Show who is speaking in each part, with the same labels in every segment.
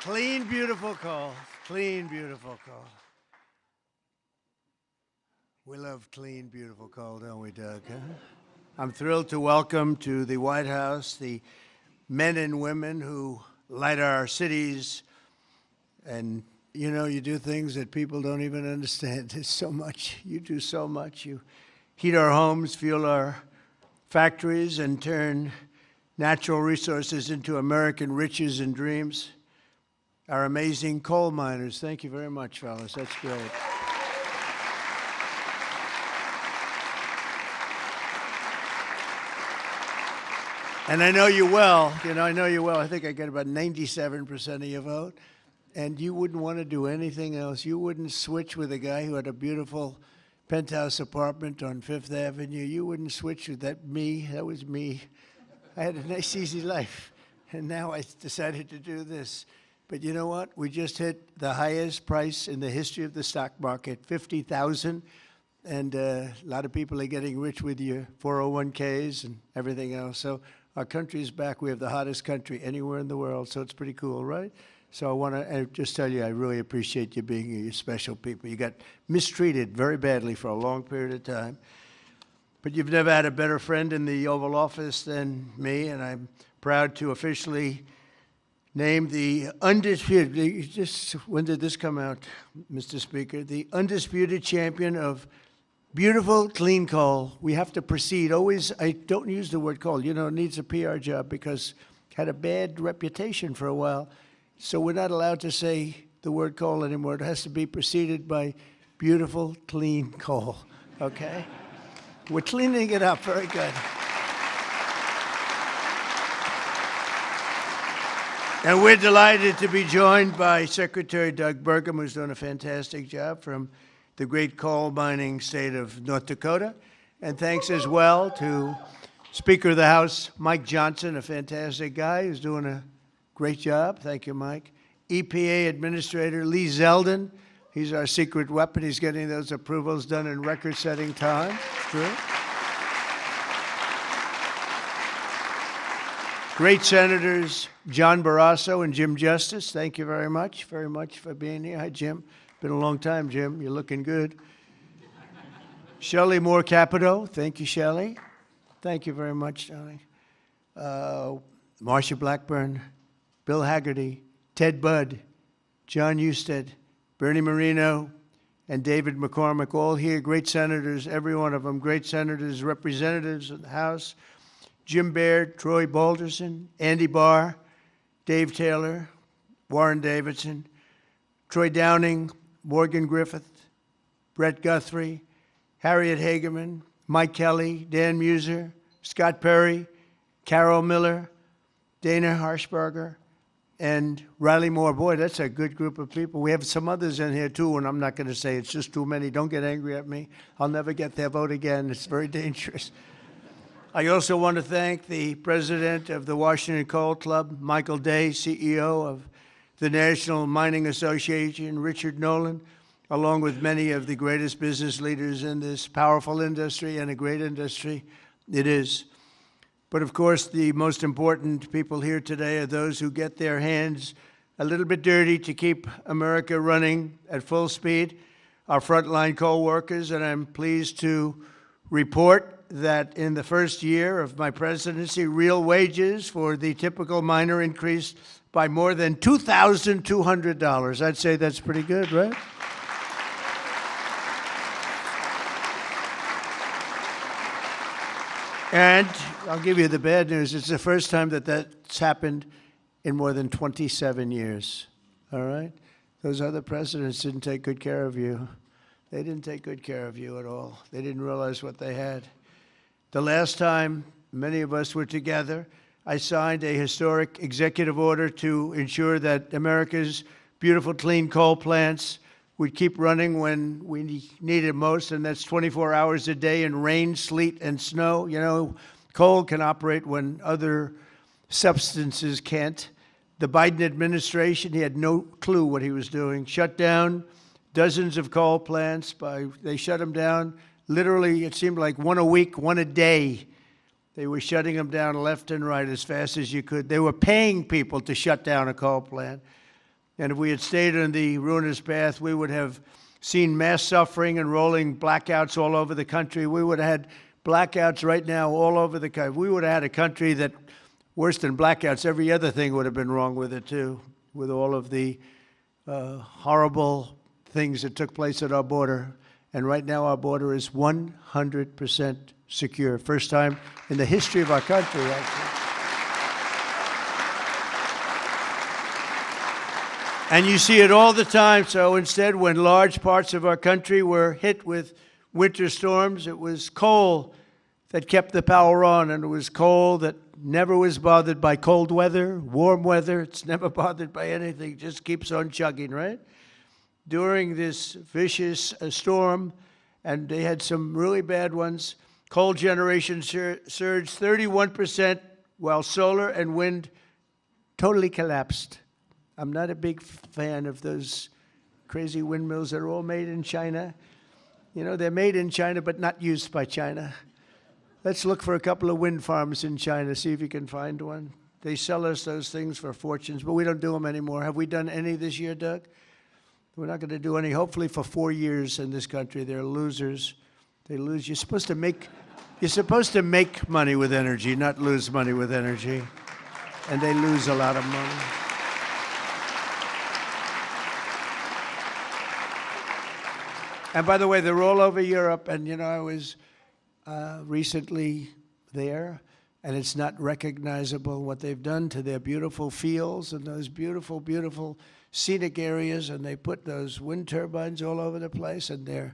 Speaker 1: Clean, beautiful coal. Clean, beautiful coal. We love clean, beautiful coal, don't we, Doug? Huh? I'm thrilled to welcome to the White House the men and women who light our cities. And, you know, you do things that people don't even understand. There's so much. You do so much. You heat our homes, fuel our factories, and turn natural resources into American riches and dreams. Our amazing coal miners. Thank you very much, fellas. That's great. And I know you well. I know you well. I think I get about 97% of your vote. And you wouldn't want to do anything else. You wouldn't switch with a guy who had a beautiful penthouse apartment on Fifth Avenue. You wouldn't switch with that was me. I had a nice, easy life. And now I decided to do this. But you know what? We just hit the highest price in the history of the stock market, $50,000. And a lot of people are getting rich with your 401ks and everything else. So our country is back. We have the hottest country anywhere in the world. So it's pretty cool, right? So I want to just tell you, I really appreciate you being here. You're special people. You got mistreated very badly for a long period of time. But you've never had a better friend in the Oval Office than me. And I'm proud to officially named the undisputed, when did this come out, Mr. Speaker? The undisputed champion of beautiful, clean coal. We have to proceed. Always, I don't use the word coal. You know, it needs a PR job because it had a bad reputation for a while. So we're not allowed to say the word coal anymore. It has to be preceded by beautiful, clean coal, okay? We're cleaning it up. Very good. And we're delighted to be joined by Secretary Doug Burgum, who's done a fantastic job from the great coal mining state of North Dakota. And thanks as well to Speaker of the House, Mike Johnson, a fantastic guy who's doing a great job. Thank you, Mike. EPA Administrator Lee Zeldin. He's our secret weapon. He's getting those approvals done in record-setting time. True. Great Senators John Barrasso and Jim Justice. Thank you very much for being here. Hi, Jim. Been a long time, Jim. You're looking good. Shelley Moore Capito. Thank you, Shelley. Thank you very much, Johnny. Marsha Blackburn, Bill Haggerty, Ted Budd, John Husted, Bernie Moreno, and David McCormick, all here. Great senators, every one of them. Great senators, representatives of the House. Jim Baird, Troy Balderson, Andy Barr, Dave Taylor, Warren Davidson, Troy Downing, Morgan Griffith, Brett Guthrie, Harriet Hageman, Mike Kelly, Dan Muser, Scott Perry, Carol Miller, Dana Harshberger, and Riley Moore. Boy, that's a good group of people. We have some others in here, too, and I'm not going to say it's just too many. Don't get angry at me. I'll never get their vote again. It's very dangerous. I also want to thank the president of the Washington Coal Club, Michael Day, CEO of the National Mining Association, Richard Nolan, along with many of the greatest business leaders in this powerful industry and a great industry it is. But of course, the most important people here today are those who get their hands a little bit dirty to keep America running at full speed, our frontline coal workers, and I'm pleased to report that in the first year of my presidency, real wages for the typical miner increased by more than $2,200. I'd say that's pretty good, right? And I'll give you the bad news. It's the first time that that's happened in more than 27 years, all right? Those other presidents didn't take good care of you. They didn't take good care of you at all. They didn't realize what they had. The last time many of us were together, I signed a historic executive order to ensure that America's beautiful, clean coal plants would keep running when we need it most, and that's 24 hours a day in rain, sleet, and snow. You know, coal can operate when other substances can't. The Biden administration, he had no clue what he was doing. Shut down dozens of coal plants. They shut them down. Literally, it seemed like one a week, one a day. They were shutting them down left and right as fast as you could. They were paying people to shut down a coal plant. And if we had stayed on the ruinous path, we would have seen mass suffering and rolling blackouts all over the country. We would have had blackouts right now all over the country. We would have had a country that, worse than blackouts, every other thing would have been wrong with it too, with all of the horrible things that took place at our border. And right now our border is 100% secure. First time in the history of our country, actually. And you see it all the time. So instead, when large parts of our country were hit with winter storms, it was coal that kept the power on, and it was coal that never was bothered by cold weather, warm weather. It's never bothered by anything. It just keeps on chugging, right? During this vicious storm, and they had some really bad ones, coal generation surged 31%, while solar and wind totally collapsed. I'm not a big fan of those crazy windmills that are all made in China. You know, they're made in China, but not used by China. Let's look for a couple of wind farms in China, see if you can find one. They sell us those things for fortunes, but we don't do them anymore. Have we done any this year, Doug? We're not going to do any, hopefully, for 4 years in this country. They're losers. They lose. You're supposed to make money with energy, not lose money with energy. And they lose a lot of money. And by the way, they're all over Europe, and you know, I was recently there, and it's not recognizable what they've done to their beautiful fields and those beautiful, beautiful scenic areas, and they put those wind turbines all over the place, and they're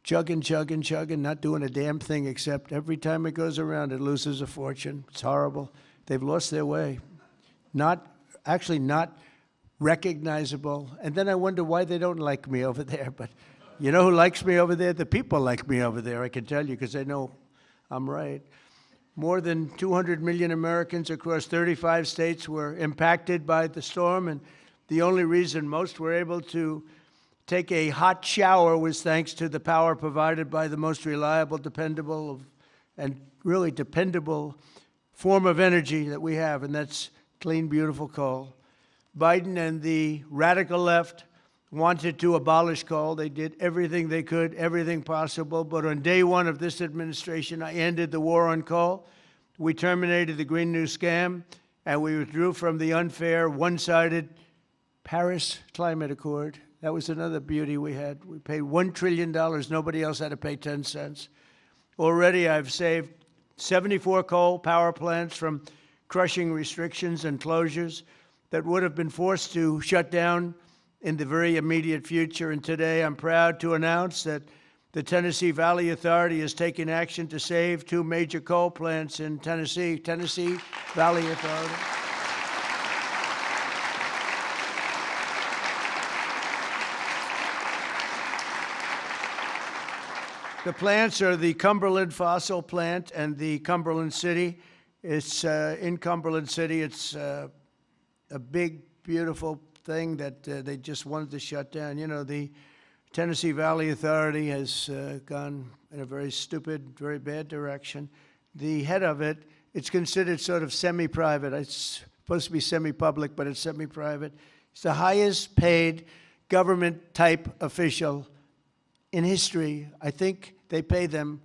Speaker 1: chugging, chugging, chugging, not doing a damn thing except every time it goes around, it loses a fortune. It's horrible. They've lost their way. Not recognizable. And then I wonder why they don't like me over there, but you know who likes me over there? The people like me over there, I can tell you, because they know I'm right. More than 200 million Americans across 35 states were impacted by the storm, and the only reason most were able to take a hot shower was thanks to the power provided by the most reliable, dependable, and really dependable form of energy that we have, and that's clean, beautiful coal. Biden and the radical left wanted to abolish coal. They did everything they could, everything possible. But on day one of this administration, I ended the war on coal. We terminated the Green New Scam, and we withdrew from the unfair, one-sided Paris Climate Accord. That was another beauty we had. We paid $1 trillion. Nobody else had to pay 10 cents. Already I've saved 74 coal power plants from crushing restrictions and closures that would have been forced to shut down in the very immediate future. And today I'm proud to announce that the Tennessee Valley Authority is taking action to save 2 major coal plants in Tennessee. Tennessee Valley Authority. The plants are the Cumberland Fossil Plant and the Cumberland City. It's in Cumberland City. It's a big, beautiful thing that they just wanted to shut down. You know, the Tennessee Valley Authority has gone in a very stupid, very bad direction. The head of it, it's considered sort of semi-private. It's supposed to be semi-public, but it's semi-private. It's the highest paid government-type official in history. I think they pay them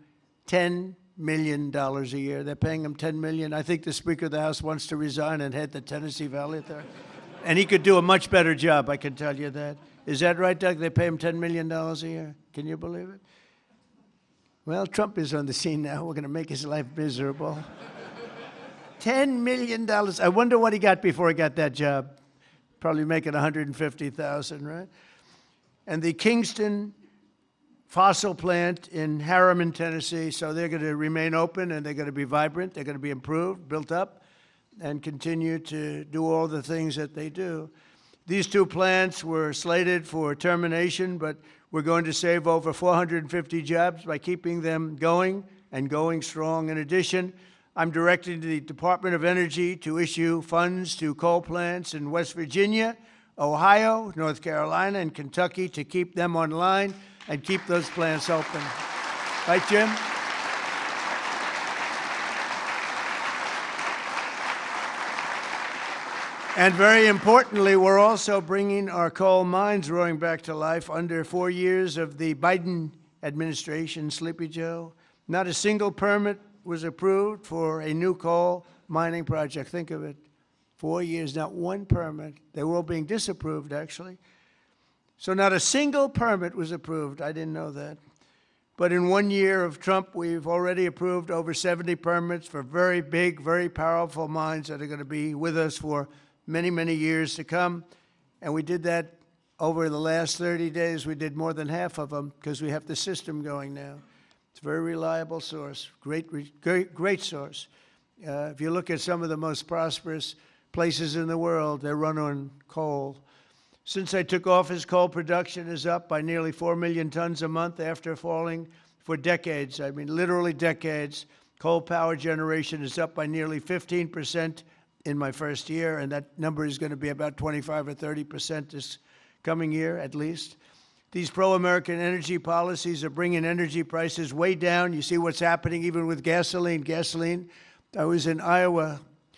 Speaker 1: $10 million a year. They're paying them $10 million. I think the Speaker of the House wants to resign and head the Tennessee Valley Authority. And he could do a much better job, I can tell you that. Is that right, Doug? They pay him $10 million a year. Can you believe it? Well, Trump is on the scene now. We're going to make his life miserable. $10 million. I wonder what he got before he got that job. Probably making $150,000, right? And the Kingston fossil plant in Harriman, Tennessee, so they're going to remain open, and they're going to be vibrant. They're going to be improved, built up, and continue to do all the things that they do. These 2 plants were slated for termination, but we're going to save over 450 jobs by keeping them going and going strong. In addition, I'm directing the Department of Energy to issue funds to coal plants in West Virginia, Ohio, North Carolina, and Kentucky to keep them online and keep those plants open. Right, Jim? And very importantly, we're also bringing our coal mines roaring back to life. Under 4 years of the Biden administration, Sleepy Joe, not a single permit was approved for a new coal mining project. Think of it. 4 years, not one permit. They were all being disapproved, actually. So not a single permit was approved. I didn't know that. But in 1 year of Trump, we've already approved over 70 permits for very big, very powerful mines that are going to be with us for many, many years to come. And we did that over the last 30 days. We did more than half of them because we have the system going now. It's a very reliable source, great source. If you look at some of the most prosperous places in the world, they run on coal. Since I took office, coal production is up by nearly 4 million tons a month after falling for decades. I mean, literally decades. Coal power generation is up by nearly 15% in my first year, and that number is going to be about 25 or 30% this coming year, at least. These pro-American energy policies are bringing energy prices way down. You see what's happening even with gasoline. I was in Iowa